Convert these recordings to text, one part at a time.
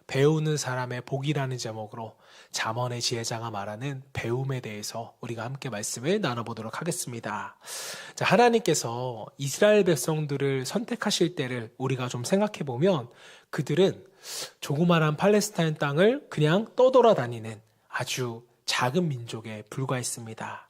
배우는 사람의 복이라는 제목으로 잠언의 지혜자가 말하는 배움에 대해서 우리가 함께 말씀을 나눠보도록 하겠습니다. 자, 하나님께서 이스라엘 백성들을 선택하실 때를 우리가 좀 생각해 보면 그들은 조그마한 팔레스타인 땅을 그냥 떠돌아다니는 아주 작은 민족에 불과했습니다.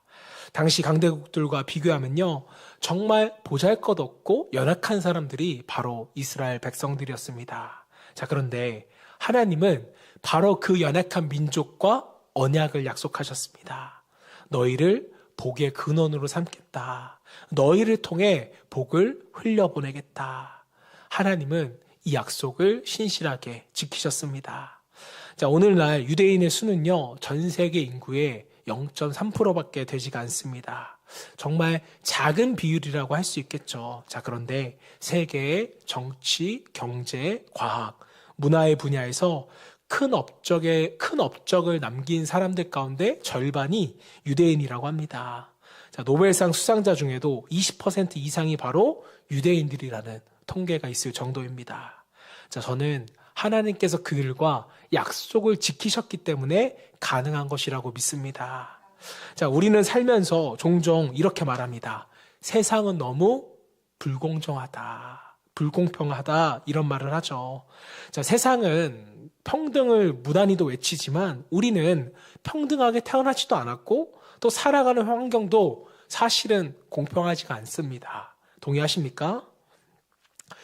당시 강대국들과 비교하면요, 정말 보잘것없고 연약한 사람들이 바로 이스라엘 백성들이었습니다. 자, 그런데 하나님은 바로 그 연약한 민족과 언약을 약속하셨습니다. 너희를 복의 근원으로 삼겠다. 너희를 통해 복을 흘려보내겠다. 하나님은 이 약속을 신실하게 지키셨습니다. 자, 오늘날 유대인의 수는요, 전 세계 인구의 0.3%밖에 되지가 않습니다. 정말 작은 비율이라고 할 수 있겠죠. 자, 그런데 세계의 정치, 경제, 과학, 문화의 분야에서 큰 업적을 남긴 사람들 가운데 절반이 유대인이라고 합니다. 자, 노벨상 수상자 중에도 20% 이상이 바로 유대인들이라는 통계가 있을 정도입니다. 자, 저는 하나님께서 그들과 약속을 지키셨기 때문에 가능한 것이라고 믿습니다. 자, 우리는 살면서 종종 이렇게 말합니다. 세상은 너무 불공정하다, 불공평하다, 이런 말을 하죠. 자, 세상은 평등을 무단히도 외치지만 우리는 평등하게 태어나지도 않았고 또 살아가는 환경도 사실은 공평하지가 않습니다. 동의하십니까?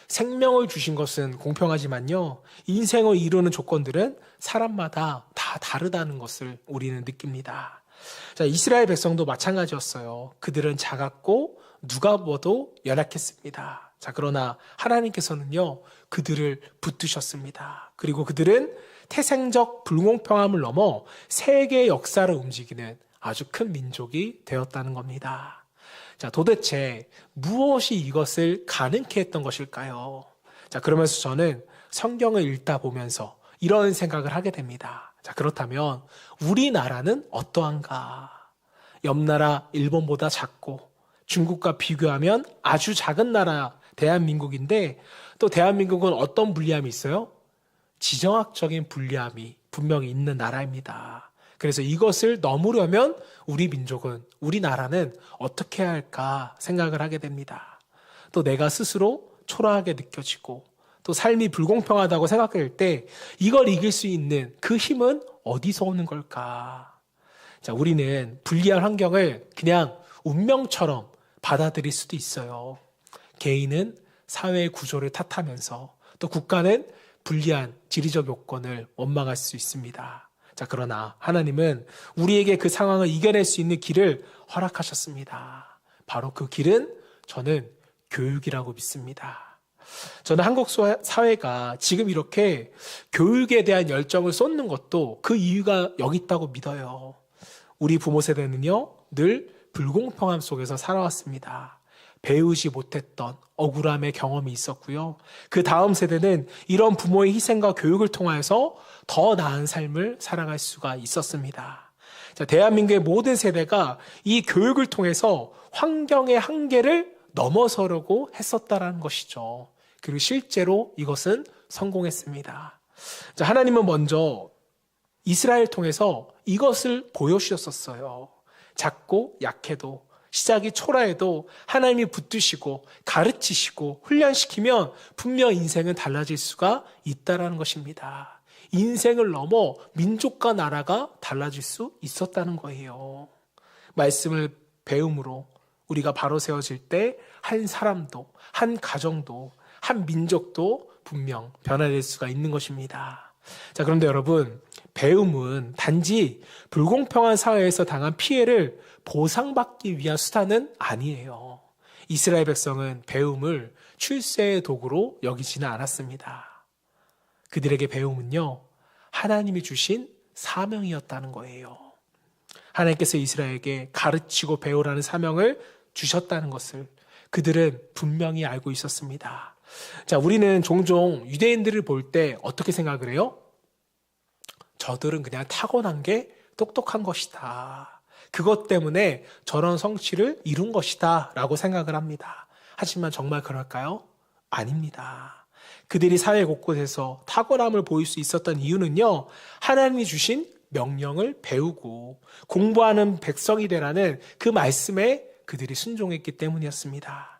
생명을 주신 것은 공평하지만요, 인생을 이루는 조건들은 사람마다 다 다르다는 것을 우리는 느낍니다. 자, 이스라엘 백성도 마찬가지였어요. 그들은 작았고 누가 봐도 연약했습니다. 자, 그러나 하나님께서는요, 그들을 붙드셨습니다. 그리고 그들은 태생적 불공평함을 넘어 세계 역사를 움직이는 아주 큰 민족이 되었다는 겁니다. 자, 도대체 무엇이 이것을 가능케 했던 것일까요? 자, 그러면서 저는 성경을 읽다 보면서 이런 생각을 하게 됩니다. 자, 그렇다면 우리나라는 어떠한가? 옆나라 일본보다 작고 중국과 비교하면 아주 작은 나라 대한민국인데, 또 대한민국은 어떤 불리함이 있어요? 지정학적인 불리함이 분명히 있는 나라입니다. 그래서 이것을 넘으려면 우리 민족은, 우리나라는 어떻게 해야 할까 생각을 하게 됩니다. 또 내가 스스로 초라하게 느껴지고 또 삶이 불공평하다고 생각할 때 이걸 이길 수 있는 그 힘은 어디서 오는 걸까? 자, 우리는 불리한 환경을 그냥 운명처럼 받아들일 수도 있어요. 개인은 사회의 구조를 탓하면서 또 국가는 불리한 지리적 요건을 원망할 수 있습니다. 자, 그러나 하나님은 우리에게 그 상황을 이겨낼 수 있는 길을 허락하셨습니다. 바로 그 길은 저는 교육이라고 믿습니다. 저는 한국 사회가 지금 이렇게 교육에 대한 열정을 쏟는 것도 그 이유가 여기 있다고 믿어요. 우리 부모 세대는요, 늘 불공평함 속에서 살아왔습니다. 배우지 못했던 억울함의 경험이 있었고요. 그 다음 세대는 이런 부모의 희생과 교육을 통해서 더 나은 삶을 살아갈 수가 있었습니다. 자, 대한민국의 모든 세대가 이 교육을 통해서 환경의 한계를 넘어서려고 했었다라는 것이죠. 그리고 실제로 이것은 성공했습니다. 자, 하나님은 먼저 이스라엘 통해서 이것을 보여주셨었어요. 작고 약해도, 시작이 초라해도 하나님이 붙드시고 가르치시고 훈련시키면 분명 인생은 달라질 수가 있다는 것입니다. 인생을 넘어 민족과 나라가 달라질 수 있었다는 거예요. 말씀을 배움으로 우리가 바로 세워질 때 한 사람도, 한 가정도, 한 민족도 분명 변화될 수가 있는 것입니다. 자, 그런데 여러분, 배움은 단지 불공평한 사회에서 당한 피해를 보상받기 위한 수단은 아니에요. 이스라엘 백성은 배움을 출세의 도구로 여기지는 않았습니다. 그들에게 배움은요, 하나님이 주신 사명이었다는 거예요. 하나님께서 이스라엘에게 가르치고 배우라는 사명을 주셨다는 것을 그들은 분명히 알고 있었습니다. 자, 우리는 종종 유대인들을 볼 때 어떻게 생각을 해요? 저들은 그냥 타고난 게 똑똑한 것이다. 그것 때문에 저런 성취를 이룬 것이다 라고 생각을 합니다. 하지만 정말 그럴까요? 아닙니다. 그들이 사회 곳곳에서 탁월함을 보일 수 있었던 이유는요, 하나님이 주신 명령을 배우고 공부하는 백성이 되라는 그 말씀에 그들이 순종했기 때문이었습니다.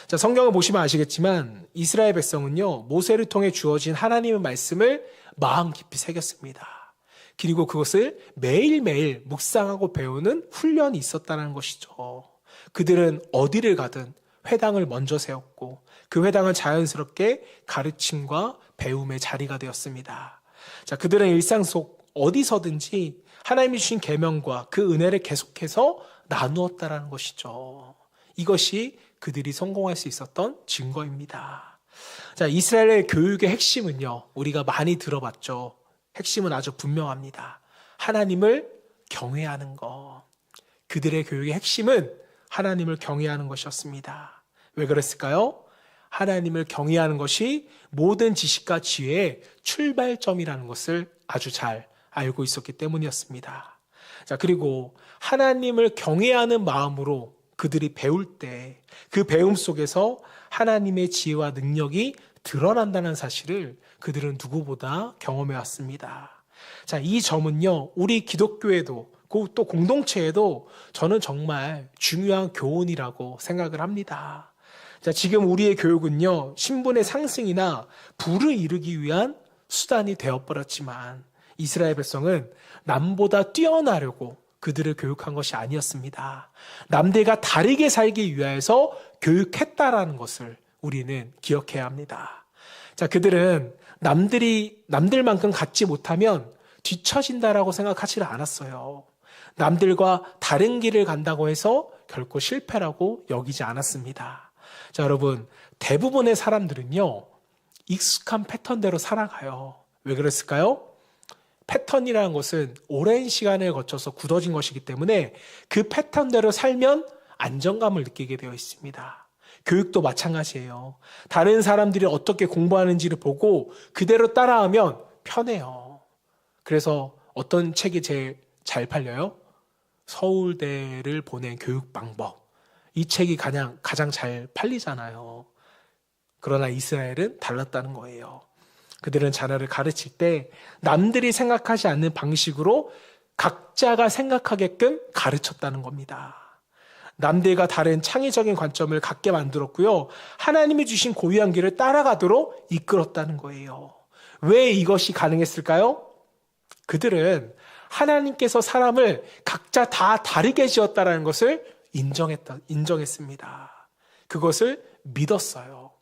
자, 성경을 보시면 아시겠지만 이스라엘 백성은요, 모세를 통해 주어진 하나님의 말씀을 마음 깊이 새겼습니다. 그리고 그것을 매일매일 묵상하고 배우는 훈련이 있었다는 것이죠. 그들은 어디를 가든 회당을 먼저 세웠고 그 회당은 자연스럽게 가르침과 배움의 자리가 되었습니다. 자, 그들은 일상 속 어디서든지 하나님이 주신 계명과 그 은혜를 계속해서 나누었다라는 것이죠. 이것이 그들이 성공할 수 있었던 증거입니다. 자, 이스라엘의 교육의 핵심은요, 우리가 많이 들어봤죠. 핵심은 아주 분명합니다. 하나님을 경외하는 것. 그들의 교육의 핵심은 하나님을 경외하는 것이었습니다. 왜 그랬을까요? 하나님을 경외하는 것이 모든 지식과 지혜의 출발점이라는 것을 아주 잘 알고 있었기 때문이었습니다. 자, 그리고 하나님을 경외하는 마음으로 그들이 배울 때 그 배움 속에서 하나님의 지혜와 능력이 드러난다는 사실을 그들은 누구보다 경험해 왔습니다. 자, 이 점은요, 우리 기독교에도 또 공동체에도 저는 정말 중요한 교훈이라고 생각을 합니다. 자, 지금 우리의 교육은요, 신분의 상승이나 부를 이루기 위한 수단이 되어버렸지만 이스라엘 백성은 남보다 뛰어나려고 그들을 교육한 것이 아니었습니다. 남들과 다르게 살기 위하여서 교육했다라는 것을 우리는 기억해야 합니다. 자, 그들은 남들만큼 갖지 못하면 뒤처진다라고 생각하지를 않았어요. 남들과 다른 길을 간다고 해서 결코 실패라고 여기지 않았습니다. 자, 여러분, 대부분의 사람들은요, 익숙한 패턴대로 살아가요. 왜 그랬을까요? 패턴이라는 것은 오랜 시간을 거쳐서 굳어진 것이기 때문에 그 패턴대로 살면 안정감을 느끼게 되어 있습니다. 교육도 마찬가지예요. 다른 사람들이 어떻게 공부하는지를 보고 그대로 따라하면 편해요. 그래서 어떤 책이 제일 잘 팔려요? 서울대를 보낸 교육 방법. 이 책이 가장 잘 팔리잖아요. 그러나 이스라엘은 달랐다는 거예요. 그들은 자녀를 가르칠 때 남들이 생각하지 않는 방식으로 각자가 생각하게끔 가르쳤다는 겁니다. 남들과 다른 창의적인 관점을 갖게 만들었고요. 하나님이 주신 고유한 길을 따라가도록 이끌었다는 거예요. 왜 이것이 가능했을까요? 그들은 하나님께서 사람을 각자 다 다르게 지었다는 것을 인정했습니다. 그것을 믿었어요.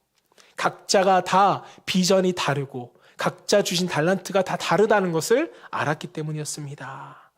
각자가 다 비전이 다르고 각자 주신 달란트가 다 다르다는 것을 알았기 때문이었습니다.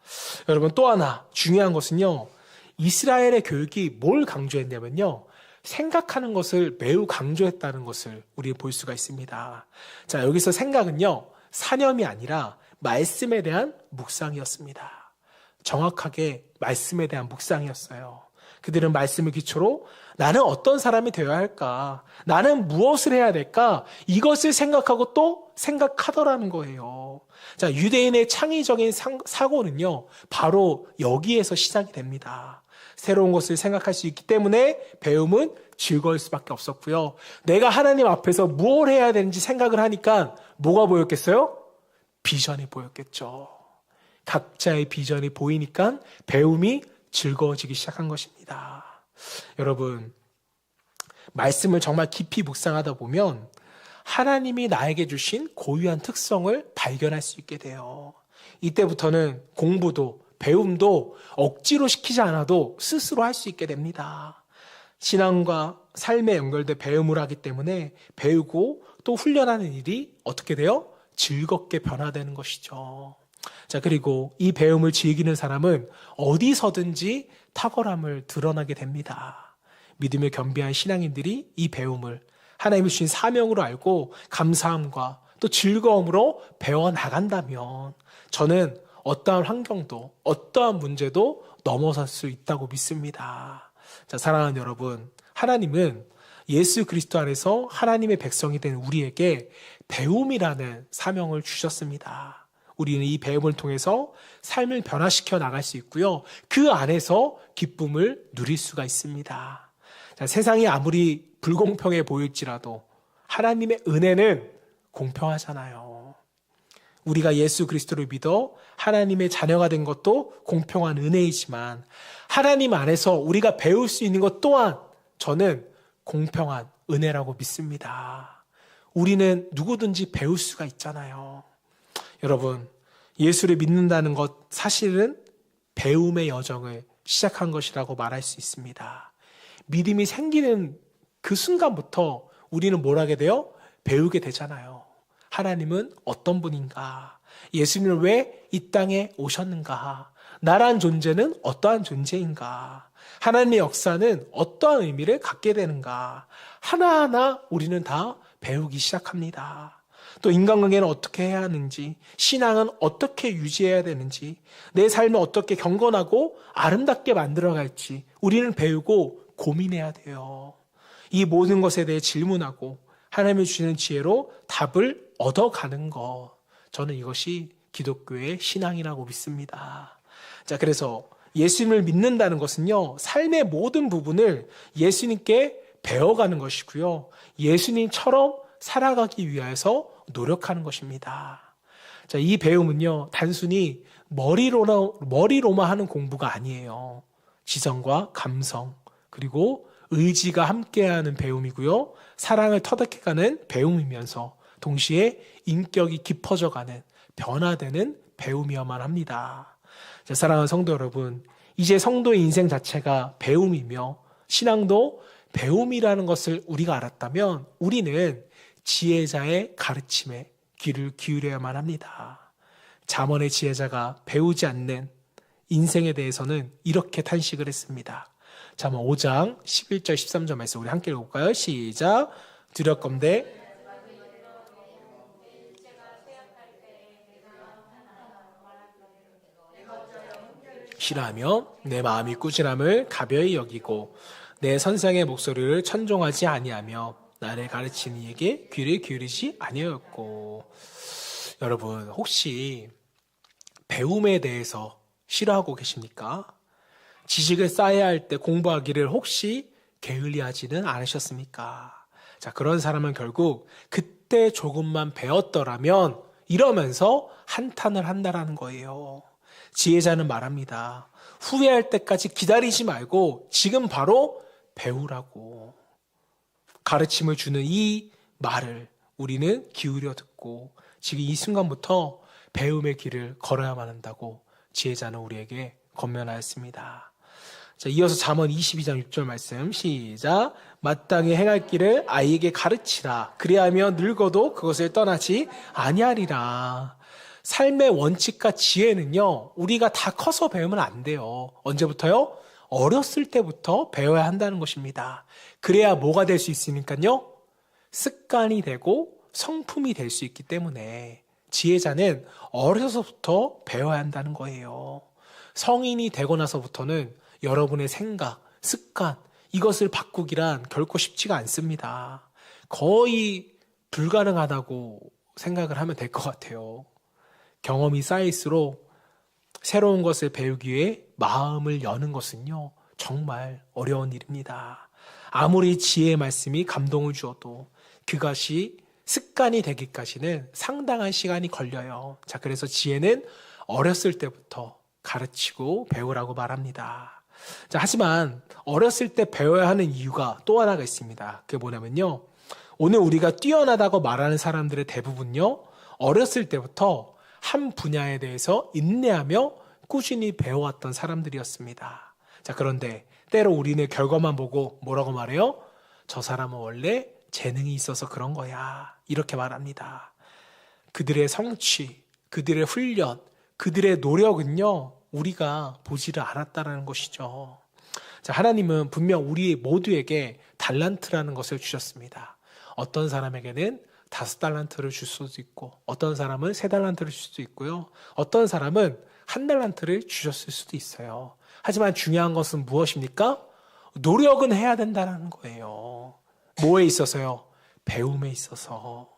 여러분, 또 하나 중요한 것은요, 이스라엘의 교육이 뭘 강조했냐면요, 생각하는 것을 매우 강조했다는 것을 우리 볼 수가 있습니다. 자, 여기서 생각은요, 사념이 아니라 말씀에 대한 묵상이었습니다. 정확하게 말씀에 대한 묵상이었어요. 그들은 말씀을 기초로 나는 어떤 사람이 되어야 할까? 나는 무엇을 해야 될까? 이것을 생각하고 또 생각하더라는 거예요. 자, 유대인의 창의적인 사고는요, 바로 여기에서 시작이 됩니다. 새로운 것을 생각할 수 있기 때문에 배움은 즐거울 수밖에 없었고요. 내가 하나님 앞에서 무엇을 해야 되는지 생각을 하니까 뭐가 보였겠어요? 비전이 보였겠죠. 각자의 비전이 보이니까 배움이 즐거워지기 시작한 것입니다. 여러분, 말씀을 정말 깊이 묵상하다 보면 하나님이 나에게 주신 고유한 특성을 발견할 수 있게 돼요. 이때부터는 공부도 배움도 억지로 시키지 않아도 스스로 할 수 있게 됩니다. 신앙과 삶에 연결된 배움을 하기 때문에 배우고 또 훈련하는 일이 어떻게 돼요? 즐겁게 변화되는 것이죠. 자, 그리고 이 배움을 즐기는 사람은 어디서든지 탁월함을 드러나게 됩니다. 믿음을 겸비한 신앙인들이 이 배움을 하나님이 주신 사명으로 알고 감사함과 또 즐거움으로 배워나간다면 저는 어떠한 환경도 어떠한 문제도 넘어설 수 있다고 믿습니다. 자, 사랑하는 여러분, 하나님은 예수 그리스도 안에서 하나님의 백성이 된 우리에게 배움이라는 사명을 주셨습니다. 우리는 이 배움을 통해서 삶을 변화시켜 나갈 수 있고요. 그 안에서 기쁨을 누릴 수가 있습니다. 자, 세상이 아무리 불공평해 보일지라도 하나님의 은혜는 공평하잖아요. 우리가 예수 그리스도를 믿어 하나님의 자녀가 된 것도 공평한 은혜이지만 하나님 안에서 우리가 배울 수 있는 것 또한 저는 공평한 은혜라고 믿습니다. 우리는 누구든지 배울 수가 있잖아요. 여러분, 예수를 믿는다는 것 사실은 배움의 여정을 시작한 것이라고 말할 수 있습니다. 믿음이 생기는 그 순간부터 우리는 뭘 하게 돼요? 배우게 되잖아요. 하나님은 어떤 분인가? 예수님은 왜 이 땅에 오셨는가? 나란 존재는 어떠한 존재인가? 하나님의 역사는 어떠한 의미를 갖게 되는가? 하나하나 우리는 다 배우기 시작합니다. 또 인간관계는 어떻게 해야 하는지, 신앙은 어떻게 유지해야 되는지, 내 삶을 어떻게 경건하고 아름답게 만들어갈지 우리는 배우고 고민해야 돼요. 이 모든 것에 대해 질문하고 하나님이 주시는 지혜로 답을 얻어가는 것. 저는 이것이 기독교의 신앙이라고 믿습니다. 자, 그래서 예수님을 믿는다는 것은요, 삶의 모든 부분을 예수님께 배워가는 것이고요. 예수님처럼 살아가기 위해서 노력하는 것입니다. 자, 이 배움은요, 단순히 머리로만 하는 공부가 아니에요. 지성과 감성, 그리고 의지가 함께하는 배움이고요. 사랑을 터득해가는 배움이면서 동시에 인격이 깊어져가는 변화되는 배움이어만 합니다. 자, 사랑하는 성도 여러분, 이제 성도의 인생 자체가 배움이며 신앙도 배움이라는 것을 우리가 알았다면 우리는 지혜자의 가르침에 귀를 기울여야만 합니다. 잠언의 지혜자가 배우지 않는 인생에 대해서는 이렇게 탄식을 했습니다. 잠언 5장 11절 13절 말씀 우리 함께 읽어볼까요? 시작. 두렵건대 싫어하며 내 마음이 꾸지람을 가벼이 여기고 내 선생의 목소리를 천종하지 아니하며 나를 가르치는 이에게 귀를 기울이지 아니하였고. 여러분, 혹시 배움에 대해서 싫어하고 계십니까? 지식을 쌓아야 할 때 공부하기를 혹시 게을리하지는 않으셨습니까? 자, 그런 사람은 결국 그때 조금만 배웠더라면 이러면서 한탄을 한다라는 거예요. 지혜자는 말합니다. 후회할 때까지 기다리지 말고 지금 바로 배우라고. 가르침을 주는 이 말을 우리는 기울여 듣고 지금 이 순간부터 배움의 길을 걸어야만 한다고 지혜자는 우리에게 권면하였습니다. 자, 이어서 잠언 22장 6절 말씀 시작. 마땅히 행할 길을 아이에게 가르치라. 그리하면 늙어도 그것을 떠나지 아니하리라. 삶의 원칙과 지혜는요, 우리가 다 커서 배우면 안 돼요. 언제부터요? 어렸을 때부터 배워야 한다는 것입니다. 그래야 뭐가 될 수 있으니까요? 습관이 되고 성품이 될 수 있기 때문에 지혜자는 어려서부터 배워야 한다는 거예요. 성인이 되고 나서부터는 여러분의 생각, 습관, 이것을 바꾸기란 결코 쉽지가 않습니다. 거의 불가능하다고 생각을 하면 될 것 같아요. 경험이 쌓일수록 새로운 것을 배우기 위해 마음을 여는 것은요, 정말 어려운 일입니다. 아무리 지혜의 말씀이 감동을 주어도 그것이 습관이 되기까지는 상당한 시간이 걸려요. 자, 그래서 지혜는 어렸을 때부터 가르치고 배우라고 말합니다. 자, 하지만 어렸을 때 배워야 하는 이유가 또 하나가 있습니다. 그게 뭐냐면요, 오늘 우리가 뛰어나다고 말하는 사람들의 대부분요, 어렸을 때부터 한 분야에 대해서 인내하며 꾸준히 배워왔던 사람들이었습니다. 자, 그런데 때로 우리는 결과만 보고 뭐라고 말해요? 저 사람은 원래 재능이 있어서 그런 거야. 이렇게 말합니다. 그들의 성취, 그들의 훈련, 그들의 노력은요, 우리가 보지를 않았다는 것이죠. 자, 하나님은 분명 우리 모두에게 달란트라는 것을 주셨습니다. 어떤 사람에게는 5달란트를 줄 수도 있고, 어떤 사람은 3달란트를 줄 수도 있고요. 어떤 사람은 1달란트를 주셨을 수도 있어요. 하지만 중요한 것은 무엇입니까? 노력은 해야 된다는 거예요. 뭐에 있어서요? 배움에 있어서.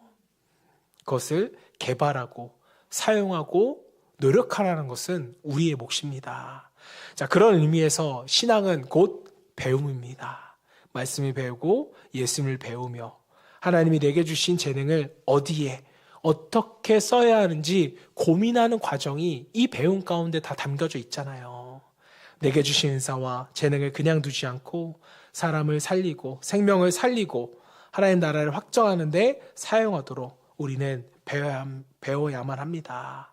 그것을 개발하고 사용하고 노력하라는 것은 우리의 몫입니다. 자, 그런 의미에서 신앙은 곧 배움입니다. 말씀을 배우고 예수님을 배우며, 하나님이 내게 주신 재능을 어디에 어떻게 써야 하는지 고민하는 과정이 이 배움 가운데 다 담겨져 있잖아요. 내게 주신 은사와 재능을 그냥 두지 않고 사람을 살리고 생명을 살리고 하나님 나라를 확정하는 데 사용하도록 우리는 배워야만 합니다.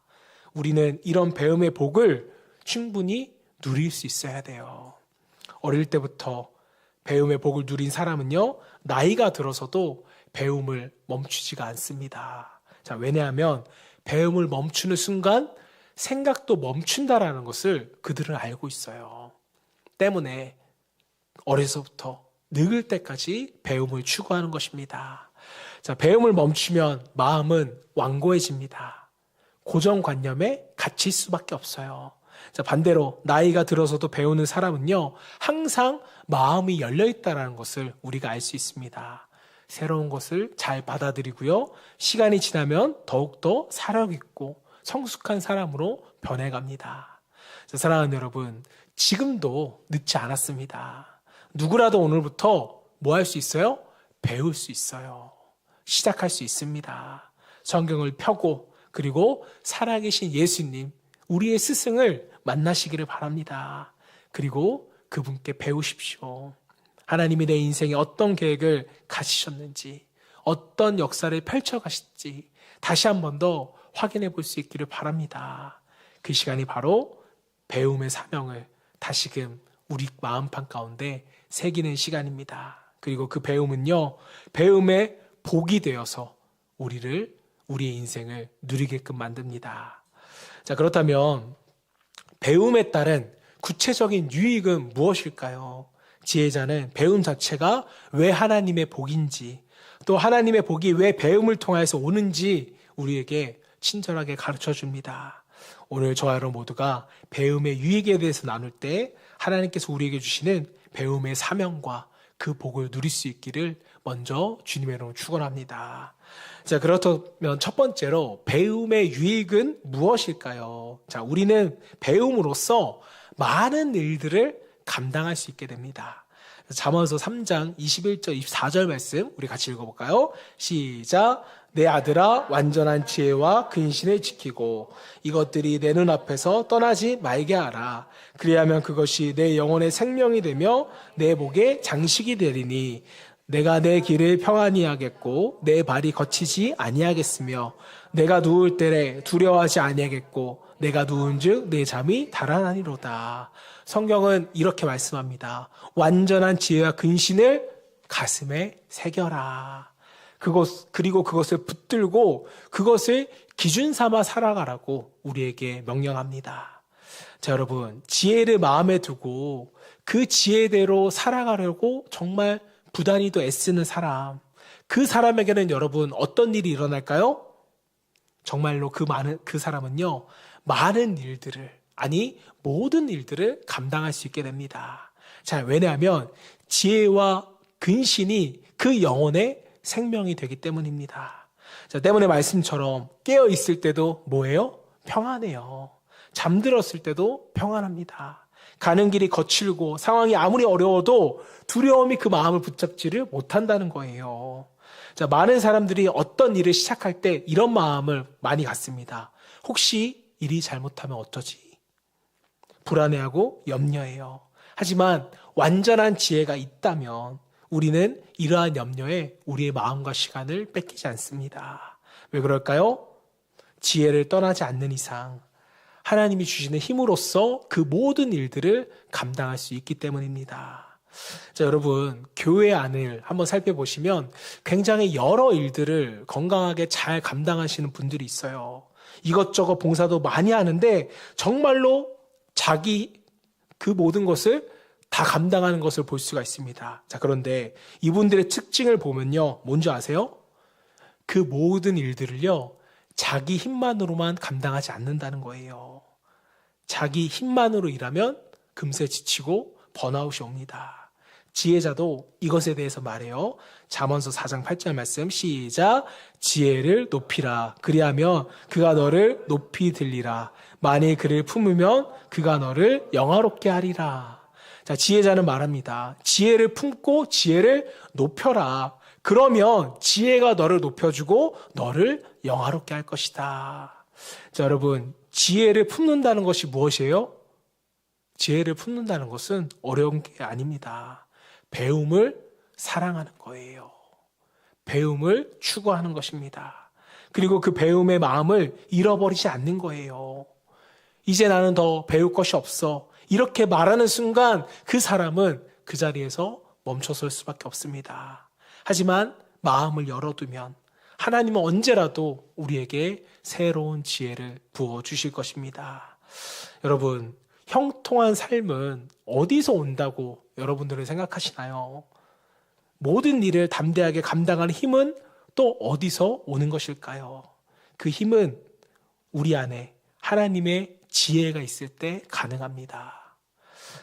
우리는 이런 배움의 복을 충분히 누릴 수 있어야 돼요. 어릴 때부터 배움의 복을 누린 사람은요, 나이가 들어서도 배움을 멈추지가 않습니다. 자, 왜냐하면 배움을 멈추는 순간 생각도 멈춘다라는 것을 그들은 알고 있어요. 때문에 어려서부터 늙을 때까지 배움을 추구하는 것입니다. 자, 배움을 멈추면 마음은 완고해집니다. 고정관념에 갇힐 수밖에 없어요. 자, 반대로 나이가 들어서도 배우는 사람은요, 항상 마음이 열려있다는 것을 우리가 알 수 있습니다. 새로운 것을 잘 받아들이고요, 시간이 지나면 더욱더 사력있고 성숙한 사람으로 변해갑니다. 자, 사랑하는 여러분, 지금도 늦지 않았습니다. 누구라도 오늘부터 뭐 할 수 있어요? 배울 수 있어요. 시작할 수 있습니다. 성경을 펴고 그리고 살아계신 예수님, 우리의 스승을 만나시기를 바랍니다. 그리고 그분께 배우십시오. 하나님이 내 인생에 어떤 계획을 가지셨는지, 어떤 역사를 펼쳐가실지 다시 한 번 더 확인해 볼 수 있기를 바랍니다. 그 시간이 바로 배움의 사명을 다시금 우리 마음판 가운데 새기는 시간입니다. 그리고 그 배움은요, 배움의 복이 되어서 우리의 인생을 누리게끔 만듭니다. 자, 그렇다면 배움에 따른 구체적인 유익은 무엇일까요? 지혜자는 배움 자체가 왜 하나님의 복인지, 또 하나님의 복이 왜 배움을 통해서 오는지 우리에게 친절하게 가르쳐 줍니다. 오늘 저와 여러분 모두가 배움의 유익에 대해서 나눌 때 하나님께서 우리에게 주시는 배움의 사명과 그 복을 누릴 수 있기를 먼저 주님의 이름으로 축원합니다. 자, 그렇다면 첫 번째로 배움의 유익은 무엇일까요? 자, 우리는 배움으로써 많은 일들을 감당할 수 있게 됩니다. 잠언서 3장 21절 24절 말씀 우리 같이 읽어볼까요? 시작. 내 아들아, 완전한 지혜와 근신을 지키고 이것들이 내 눈앞에서 떠나지 말게 하라. 그리하면 그것이 내 영혼의 생명이 되며 내 목의 장식이 되리니 내가 내 길을 평안히 하겠고 내 발이 거치지 아니하겠으며 내가 누울 때에 두려워하지 아니하겠고 내가 누운즉 내 잠이 달아나니로다. 성경은 이렇게 말씀합니다. 완전한 지혜와 근신을 가슴에 새겨라. 그리고 그것을 붙들고 그것을 기준 삼아 살아가라고 우리에게 명령합니다. 자, 여러분, 지혜를 마음에 두고 그 지혜대로 살아가려고 정말 부단히도 애쓰는 사람, 그 사람에게는 여러분 어떤 일이 일어날까요? 정말로 그 사람은요, 많은 일들을, 아니 모든 일들을 감당할 수 있게 됩니다. 자, 왜냐하면 지혜와 근신이 그 영혼의 생명이 되기 때문입니다. 자, 때문에 말씀처럼 깨어 있을 때도 뭐예요? 평안해요. 잠들었을 때도 평안합니다. 가는 길이 거칠고 상황이 아무리 어려워도 두려움이 그 마음을 붙잡지를 못한다는 거예요. 자, 많은 사람들이 어떤 일을 시작할 때 이런 마음을 많이 갖습니다. 혹시 일이 잘못하면 어쩌지? 불안해하고 염려해요. 하지만 완전한 지혜가 있다면 우리는 이러한 염려에 우리의 마음과 시간을 뺏기지 않습니다. 왜 그럴까요? 지혜를 떠나지 않는 이상 하나님이 주시는 힘으로써 그 모든 일들을 감당할 수 있기 때문입니다. 자, 여러분, 교회 안을 한번 살펴보시면 굉장히 여러 일들을 건강하게 잘 감당하시는 분들이 있어요. 이것저것 봉사도 많이 하는데 정말로 자기 그 모든 것을 다 감당하는 것을 볼 수가 있습니다. 자, 그런데 이분들의 특징을 보면요, 뭔지 아세요? 그 모든 일들을요, 자기 힘만으로만 감당하지 않는다는 거예요. 자기 힘만으로 일하면 금세 지치고 번아웃이 옵니다. 지혜자도 이것에 대해서 말해요. 잠언서 4장 8절 말씀 시작. 지혜를 높이라. 그리하면 그가 너를 높이 들리라. 만일 그를 품으면 그가 너를 영화롭게 하리라. 자, 지혜자는 말합니다. 지혜를 품고 지혜를 높여라. 그러면 지혜가 너를 높여주고 너를 영화롭게 할 것이다. 자, 여러분, 지혜를 품는다는 것이 무엇이에요? 지혜를 품는다는 것은 어려운 게 아닙니다. 배움을 사랑하는 거예요. 배움을 추구하는 것입니다. 그리고 그 배움의 마음을 잃어버리지 않는 거예요. 이제 나는 더 배울 것이 없어. 이렇게 말하는 순간 그 사람은 그 자리에서 멈춰설 수밖에 없습니다. 하지만 마음을 열어두면 하나님은 언제라도 우리에게 새로운 지혜를 부어주실 것입니다. 여러분, 형통한 삶은 어디서 온다고 여러분들은 생각하시나요? 모든 일을 담대하게 감당하는 힘은 또 어디서 오는 것일까요? 그 힘은 우리 안에 하나님의 지혜가 있을 때 가능합니다.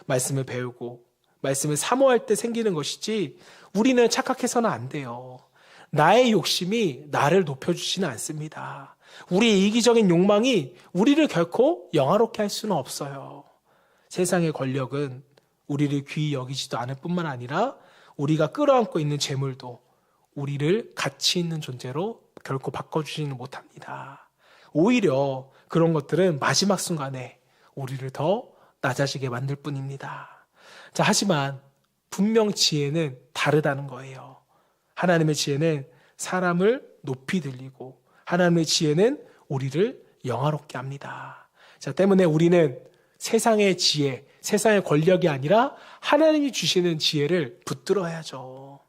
말씀을 배우고 말씀을 사모할 때 생기는 것이지 우리는 착각해서는 안 돼요. 나의 욕심이 나를 높여주지는 않습니다. 우리의 이기적인 욕망이 우리를 결코 영화롭게 할 수는 없어요. 세상의 권력은 우리를 귀히 여기지도 않을 뿐만 아니라 우리가 끌어안고 있는 재물도 우리를 가치 있는 존재로 결코 바꿔주지는 못합니다. 오히려 그런 것들은 마지막 순간에 우리를 더 낮아지게 만들 뿐입니다. 자, 하지만 분명 지혜는 다르다는 거예요. 하나님의 지혜는 사람을 높이 들리고 하나님의 지혜는 우리를 영화롭게 합니다. 자, 때문에 우리는 세상의 지혜, 세상의 권력이 아니라 하나님이 주시는 지혜를 붙들어야죠.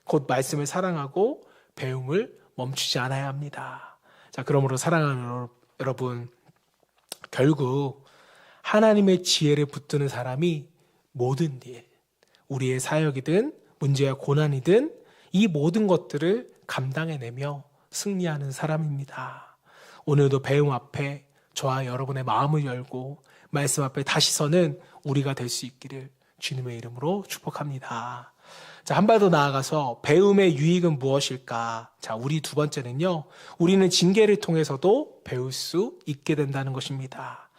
곧 말씀을 사랑하고 배움을 멈추지 않아야 합니다. 자, 그러므로 사랑하는 여러분, 결국 하나님의 지혜를 붙드는 사람이 모든 일, 우리의 사역이든 문제와 고난이든 이 모든 것들을 감당해내며 승리하는 사람입니다. 오늘도 배움 앞에 저와 여러분의 마음을 열고 말씀 앞에 다시 서는 우리가 될 수 있기를 주님의 이름으로 축복합니다. 자, 한 발 더 나아가서 배움의 유익은 무엇일까? 자, 우리 두 번째는요, 우리는 징계를 통해서도 배울 수 있게 된다는 것입니다.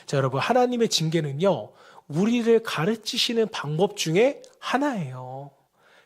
자, 여러분, 하나님의 징계는요, 우리를 가르치시는 방법 중에 하나예요.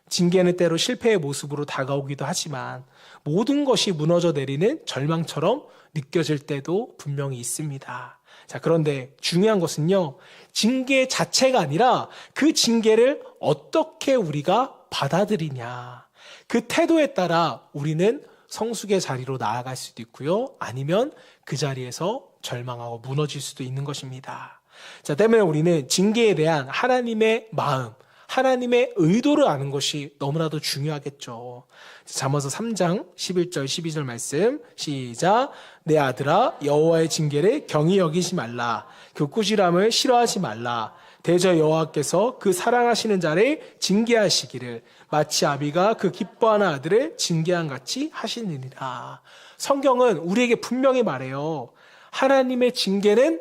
징계는 때로 실패의 모습으로 다가오기도 하지만 모든 것이 무너져 내리는 절망처럼 느껴질 때도 분명히 있습니다. 자, 그런데 중요한 것은요, 징계 자체가 아니라 그 징계를 어떻게 우리가 받아들이냐. 그 태도에 따라 우리는 성숙의 자리로 나아갈 수도 있고요. 아니면 그 자리에서 절망하고 무너질 수도 있는 것입니다. 자, 때문에 우리는 징계에 대한 하나님의 마음, 하나님의 의도를 아는 것이 너무나도 중요하겠죠. 잠언서 3장 11절 12절 말씀 시작. 내 아들아, 여호와의 징계를 경히 여기지 말라. 그 꾸지람을 싫어하지 말라. 대저 여호와께서 그 사랑하시는 자를 징계하시기를 마치 아비가 그 기뻐하는 아들을 징계한 같이 하시느니라. 성경은 우리에게 분명히 말해요. 하나님의 징계는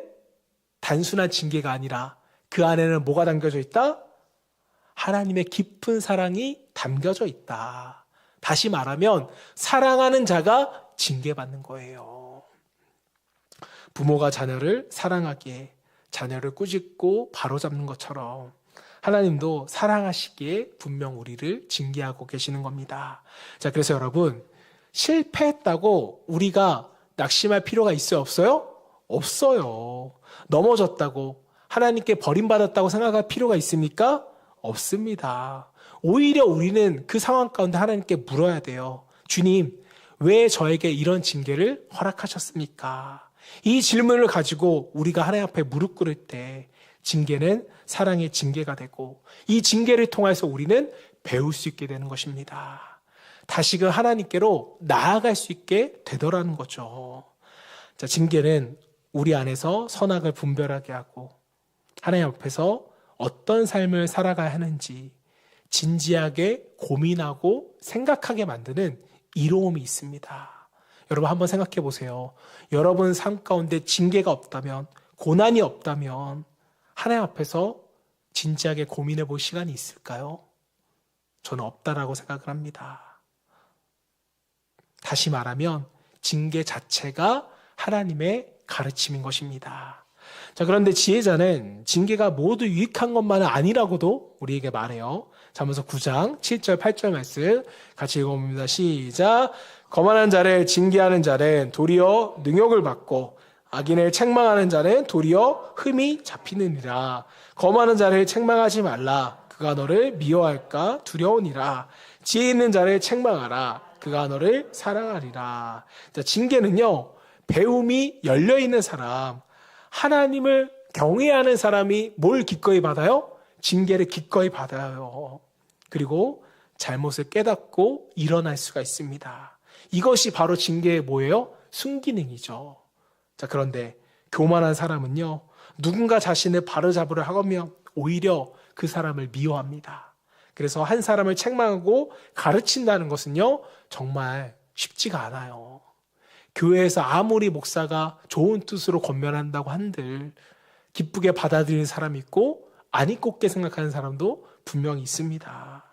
단순한 징계가 아니라 그 안에는 뭐가 담겨져 있다? 하나님의 깊은 사랑이 담겨져 있다. 다시 말하면 사랑하는 자가 징계받는 거예요. 부모가 자녀를 사랑하기에 자녀를 꾸짖고 바로잡는 것처럼 하나님도 사랑하시기에 분명 우리를 징계하고 계시는 겁니다. 자, 그래서 여러분, 실패했다고 우리가 낙심할 필요가 있어요, 없어요? 없어요. 넘어졌다고 하나님께 버림받았다고 생각할 필요가 있습니까? 없습니다. 오히려 우리는 그 상황 가운데 하나님께 물어야 돼요. 주님, 왜 저에게 이런 징계를 허락하셨습니까? 이 질문을 가지고 우리가 하나님 앞에 무릎 꿇을 때 징계는 사랑의 징계가 되고 이 징계를 통해서 우리는 배울 수 있게 되는 것입니다. 다시금 하나님께로 나아갈 수 있게 되더라는 거죠. 자, 징계는 우리 안에서 선악을 분별하게 하고 하나님 앞에서 어떤 삶을 살아가야 하는지 진지하게 고민하고 생각하게 만드는 이로움이 있습니다. 여러분 한번 생각해 보세요. 여러분 삶 가운데 징계가 없다면, 고난이 없다면 하나님 앞에서 진지하게 고민해 볼 시간이 있을까요? 저는 없다라고 생각을 합니다. 다시 말하면 징계 자체가 하나님의 가르침인 것입니다. 자, 그런데 지혜자는 징계가 모두 유익한 것만은 아니라고도 우리에게 말해요. 잠언서 9장 7절 8절 말씀 같이 읽어봅니다. 시작. 거만한 자를 징계하는 자는 도리어 능욕을 받고 악인을 책망하는 자는 도리어 흠이 잡히느니라. 거만한 자를 책망하지 말라. 그가 너를 미워할까 두려우니라. 지혜 있는 자를 책망하라. 그가 너를 사랑하리라. 자, 징계는요, 배움이 열려있는 사람, 하나님을 경외하는 사람이 뭘 기꺼이 받아요? 징계를 기꺼이 받아요. 그리고 잘못을 깨닫고 일어날 수가 있습니다. 이것이 바로 징계의 뭐예요? 순기능이죠. 자, 그런데 교만한 사람은요, 누군가 자신을 바로잡으려 하면 오히려 그 사람을 미워합니다. 그래서 한 사람을 책망하고 가르친다는 것은요, 정말 쉽지가 않아요. 교회에서 아무리 목사가 좋은 뜻으로 권면한다고 한들 기쁘게 받아들이는 사람이 있고 안 이롭게 생각하는 사람도 분명히 있습니다.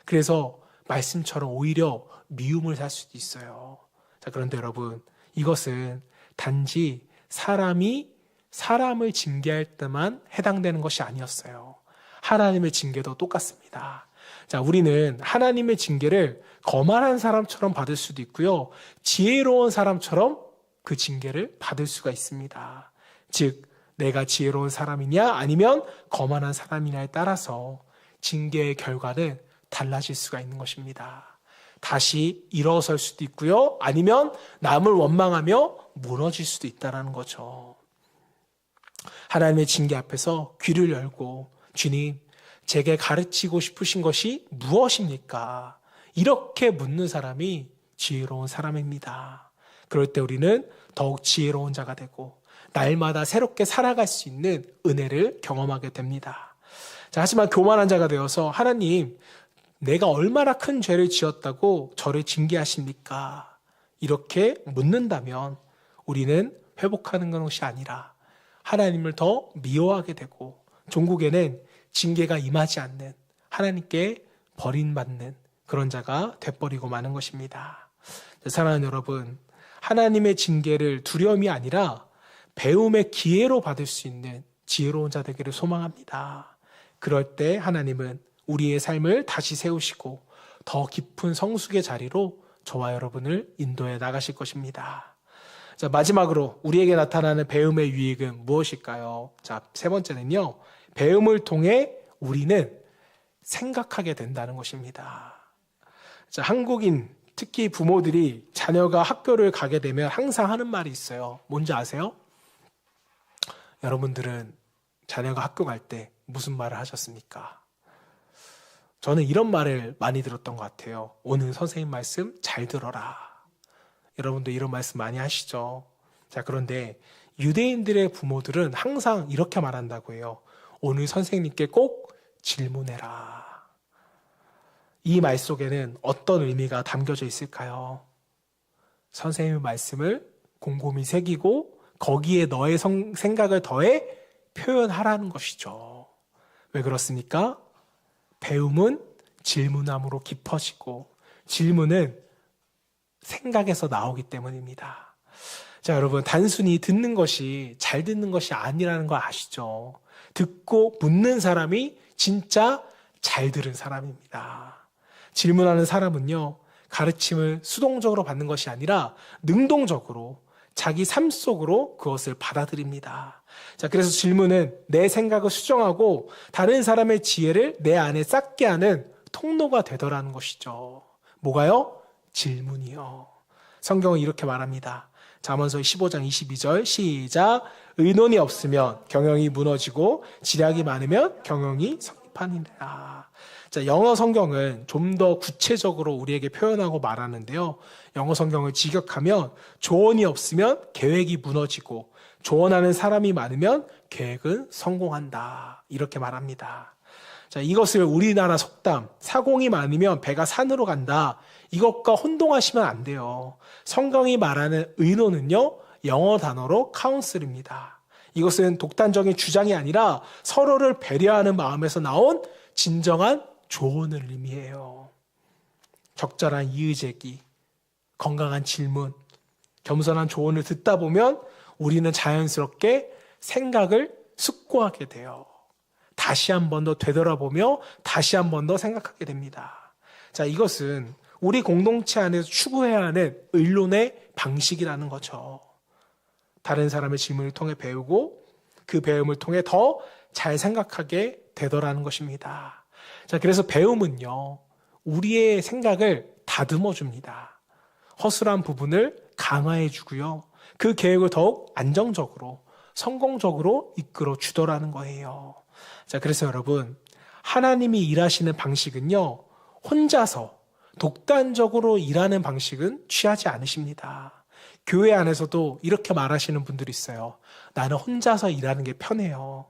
그래서 말씀처럼 오히려 미움을 살 수도 있어요. 자, 그런데 여러분, 이것은 단지 사람이 사람을 징계할 때만 해당되는 것이 아니었어요. 하나님의 징계도 똑같습니다. 자, 우리는 하나님의 징계를 거만한 사람처럼 받을 수도 있고요, 지혜로운 사람처럼 그 징계를 받을 수가 있습니다. 즉, 내가 지혜로운 사람이냐 아니면 거만한 사람이냐에 따라서 징계의 결과는 달라질 수가 있는 것입니다. 다시 일어설 수도 있고요, 아니면 남을 원망하며 무너질 수도 있다는 거죠. 하나님의 징계 앞에서 귀를 열고, 주님, 제게 가르치고 싶으신 것이 무엇입니까? 이렇게 묻는 사람이 지혜로운 사람입니다. 그럴 때 우리는 더욱 지혜로운 자가 되고 날마다 새롭게 살아갈 수 있는 은혜를 경험하게 됩니다. 자, 하지만 교만한 자가 되어서 하나님, 내가 얼마나 큰 죄를 지었다고 저를 징계하십니까? 이렇게 묻는다면 우리는 회복하는 것이 아니라 하나님을 더 미워하게 되고 종국에는 징계가 임하지 않는, 하나님께 버림받는 그런 자가 돼버리고 마는 것입니다. 사랑하는 여러분, 하나님의 징계를 두려움이 아니라 배움의 기회로 받을 수 있는 지혜로운 자 되기를 소망합니다. 그럴 때 하나님은 우리의 삶을 다시 세우시고 더 깊은 성숙의 자리로 저와 여러분을 인도해 나가실 것입니다. 자, 마지막으로 우리에게 나타나는 배움의 유익은 무엇일까요? 자, 세 번째는요, 배움을 통해 우리는 생각하게 된다는 것입니다. 자, 한국인, 특히 부모들이 자녀가 학교를 가게 되면 항상 하는 말이 있어요. 뭔지 아세요? 여러분들은 자녀가 학교 갈 때 무슨 말을 하셨습니까? 저는 이런 말을 많이 들었던 것 같아요. 오늘 선생님 말씀 잘 들어라. 여러분도 이런 말씀 많이 하시죠? 자, 그런데 유대인들의 부모들은 항상 이렇게 말한다고 해요. 오늘 선생님께 꼭 질문해라. 이 말 속에는 어떤 의미가 담겨져 있을까요? 선생님의 말씀을 곰곰이 새기고 거기에 너의 생각을 더해 표현하라는 것이죠. 왜 그렇습니까? 배움은 질문함으로 깊어지고 질문은 생각에서 나오기 때문입니다. 자, 여러분, 단순히 듣는 것이 잘 듣는 것이 아니라는 거 아시죠? 듣고 묻는 사람이 진짜 잘 들은 사람입니다. 질문하는 사람은요, 가르침을 수동적으로 받는 것이 아니라 능동적으로 자기 삶 속으로 그것을 받아들입니다. 자, 그래서 질문은 내 생각을 수정하고 다른 사람의 지혜를 내 안에 쌓게 하는 통로가 되더라는 것이죠. 뭐가요? 질문이요. 성경은 이렇게 말합니다. 잠언서 15장 22절 시작. 의논이 없으면 경영이 무너지고 지략이 많으면 경영이 성립하니라. 자, 영어 성경은 좀 더 구체적으로 우리에게 표현하고 말하는데요. 영어 성경을 직역하면 조언이 없으면 계획이 무너지고 조언하는 사람이 많으면 계획은 성공한다. 이렇게 말합니다. 자, 이것을 우리나라 속담, 사공이 많으면 배가 산으로 간다. 이것과 혼동하시면 안 돼요. 성경이 말하는 의논은요, 영어 단어로 카운슬입니다. 이것은 독단적인 주장이 아니라 서로를 배려하는 마음에서 나온 진정한 조언을 의미해요. 적절한 이의제기, 건강한 질문, 겸손한 조언을 듣다 보면 우리는 자연스럽게 생각을 숙고하게 돼요. 다시 한 번 더 되돌아보며 다시 한 번 더 생각하게 됩니다. 자, 이것은 우리 공동체 안에서 추구해야 하는 의론의 방식이라는 거죠. 다른 사람의 질문을 통해 배우고 그 배움을 통해 더 잘 생각하게 되더라는 것입니다. 자, 그래서 배움은요, 우리의 생각을 다듬어 줍니다. 허술한 부분을 강화해 주고요. 그 계획을 더욱 안정적으로, 성공적으로 이끌어 주더라는 거예요. 자, 그래서 여러분, 하나님이 일하시는 방식은요, 혼자서 독단적으로 일하는 방식은 취하지 않으십니다. 교회 안에서도 이렇게 말하시는 분들이 있어요. 나는 혼자서 일하는 게 편해요.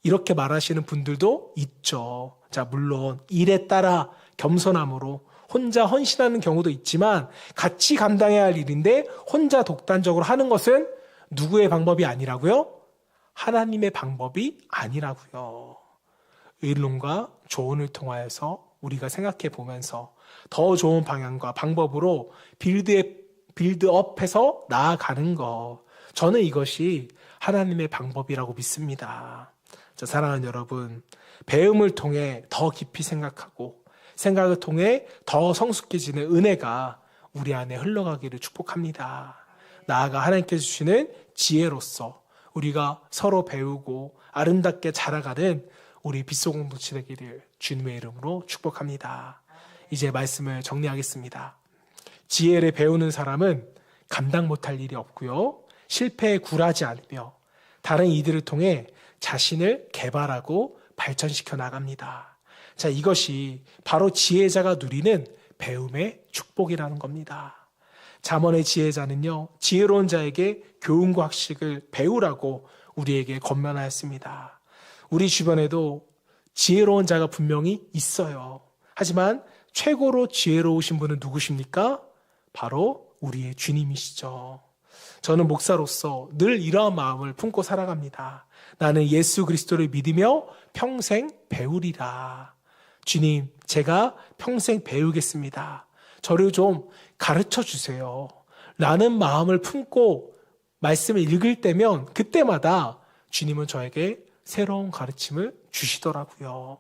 이렇게 말하시는 분들도 있죠. 자, 물론 일에 따라 겸손함으로 혼자 헌신하는 경우도 있지만 같이 감당해야 할 일인데 혼자 독단적으로 하는 것은 누구의 방법이 아니라고요? 하나님의 방법이 아니라고요. 의론과 조언을 통하여서 우리가 생각해 보면서 더 좋은 방향과 방법으로 빌드업해서 나아가는 것. 저는 이것이 하나님의 방법이라고 믿습니다. 자, 사랑하는 여러분, 배움을 통해 더 깊이 생각하고 생각을 통해 더 성숙해지는 은혜가 우리 안에 흘러가기를 축복합니다. 나아가 하나님께서 주시는 지혜로서 우리가 서로 배우고 아름답게 자라가는 우리 빗속 공동체 되기를 주님의 이름으로 축복합니다. 이제 말씀을 정리하겠습니다. 지혜를 배우는 사람은 감당 못할 일이 없고요. 실패에 굴하지 않으며 다른 이들을 통해 자신을 개발하고 발전시켜 나갑니다. 자, 이것이 바로 지혜자가 누리는 배움의 축복이라는 겁니다. 잠언의 지혜자는요, 지혜로운 자에게 교훈과 학식을 배우라고 우리에게 권면하였습니다. 우리 주변에도 지혜로운 자가 분명히 있어요. 하지만 최고로 지혜로우신 분은 누구십니까? 바로 우리의 주님이시죠. 저는 목사로서 늘 이러한 마음을 품고 살아갑니다. 나는 예수 그리스도를 믿으며 평생 배우리라. 주님, 제가 평생 배우겠습니다. 저를 좀 가르쳐 주세요. 라는 마음을 품고 말씀을 읽을 때면 그때마다 주님은 저에게 새로운 가르침을 주시더라고요.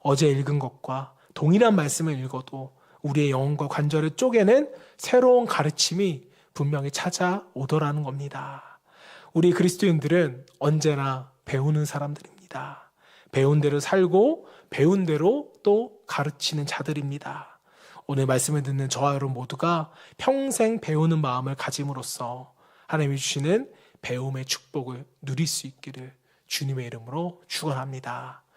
어제 읽은 것과 동일한 말씀을 읽어도 우리의 영혼과 관절을 쪼개는 새로운 가르침이 분명히 찾아오더라는 겁니다. 우리 그리스도인들은 언제나 배우는 사람들입니다. 배운 대로 살고 배운 대로 또 가르치는 자들입니다. 오늘 말씀을 듣는 저와 여러분 모두가 평생 배우는 마음을 가짐으로써 하나님이 주시는 배움의 축복을 누릴 수 있기를 주님의 이름으로 축원합니다.